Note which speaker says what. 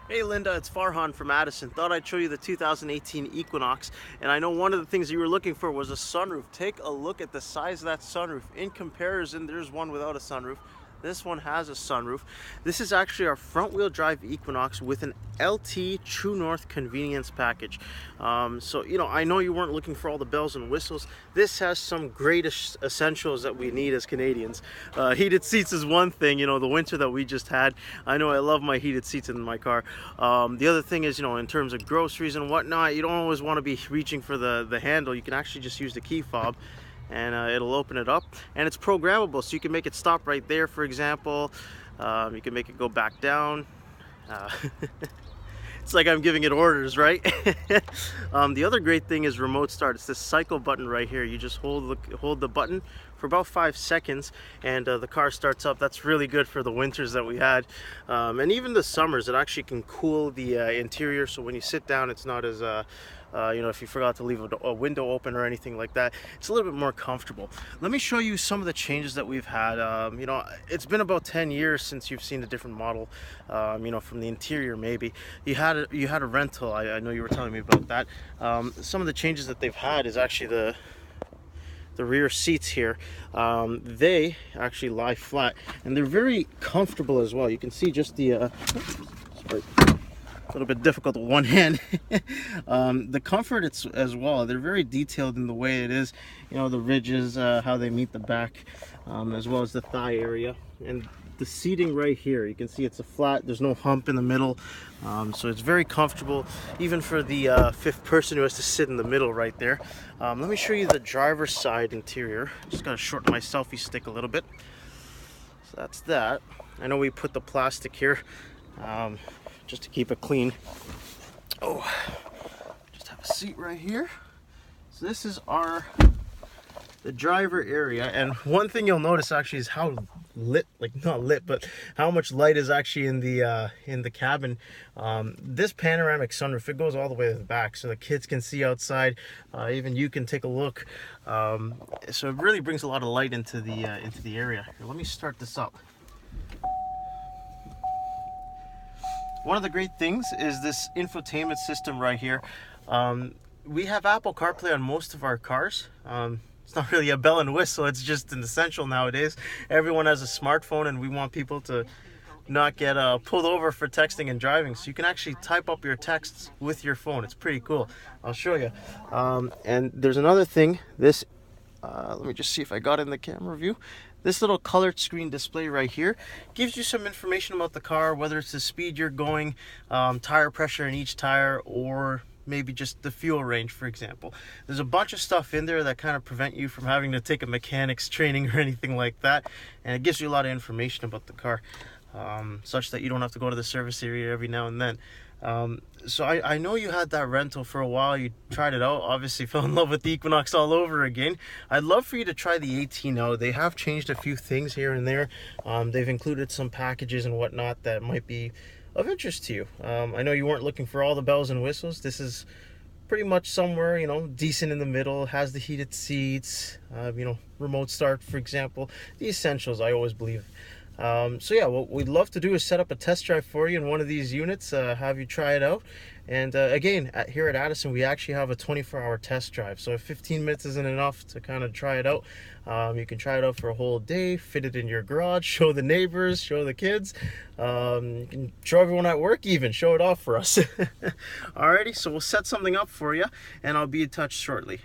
Speaker 1: Hey Linda, it's Farhan from Addison. Thought I'd show you the 2018 Equinox, and I know one of the things you were looking for was a sunroof. Take a look at the size of that sunroof. In comparison, there's one without a sunroof. This one has a sunroof. This is actually our front-wheel drive Equinox with an LT True North convenience package. So, I know you weren't looking for all the bells and whistles. This has some great essentials that we need as Canadians. Heated seats is one thing, the winter that we just had. I know I love my heated seats in my car. The other thing is, in terms of groceries and whatnot, you don't always want to be reaching for the handle. You can actually just use the key fob, and it'll open it up, and it's programmable, so you can make it stop right there, for example. You can make it go back down. It's like I'm giving it orders, right? The other great thing is remote start. It's this cycle button right here. You just hold the button for about 5 seconds, and the car starts up. That's really good for the winters that we had, and even the summers. It actually can cool the interior, so when you sit down, it's not as if you forgot to leave a window open or anything like that, it's a little bit more comfortable. Let me show you some of the changes that we've had. It's been about 10 years since you've seen a different model, from the interior. Maybe you had a rental. I know you were telling me about that. Some of the changes that they've had is actually the rear seats here. They actually lie flat, and they're very comfortable as well. You can see just the sorry, a little bit difficult with one hand. The comfort as well, they're very detailed in the way it is, the ridges, how they meet the back, as well as the thigh area. And the seating right here, you can see it's a flat, there's no hump in the middle, so it's very comfortable even for the fifth person who has to sit in the middle right there. Let me show you the driver's side interior. Just gotta shorten my selfie stick a little bit. So that's that. I know we put the plastic here just to keep it clean. Oh, just have a seat right here. So this is the driver area, and one thing you'll notice actually is how lit, not lit, but how much light is actually in the cabin. This panoramic sunroof, it goes all the way to the back, so the kids can see outside. Even you can take a look. So it really brings a lot of light into the area. Here, let me start this up. One of the great things is this infotainment system right here. We have Apple CarPlay on most of our cars. It's not really a bell and whistle, it's just an essential nowadays. Everyone has a smartphone, and we want people to not get pulled over for texting and driving. So you can actually type up your texts with your phone. It's pretty cool. I'll show you. And there's another thing. This, let me just see if I got in the camera view. This little colored screen display right here gives you some information about the car, whether it's the speed you're going, tire pressure in each tire, or maybe just the fuel range, for example. There's a bunch of stuff in there that kind of prevent you from having to take a mechanics training or anything like that, and it gives you a lot of information about the car, such that you don't have to go to the service area every now and then. So I know you had that rental for a while. You tried it out, obviously fell in love with the Equinox all over again. I'd love for you to try the 18 out. They have changed a few things here and there. They've included some packages and whatnot that might be of interest to you. I know you weren't looking for all the bells and whistles. This is pretty much somewhere, decent in the middle. Has the heated seats, remote start, for example. The essentials, I always believe. So yeah, what we'd love to do is set up a test drive for you in one of these units, have you try it out. And again, here at Addison, we actually have a 24-hour test drive. So if 15 minutes isn't enough to kind of try it out, you can try it out for a whole day, fit it in your garage, show the neighbors, show the kids. You can show everyone at work even, show it off for us. Alrighty, so we'll set something up for you, and I'll be in touch shortly.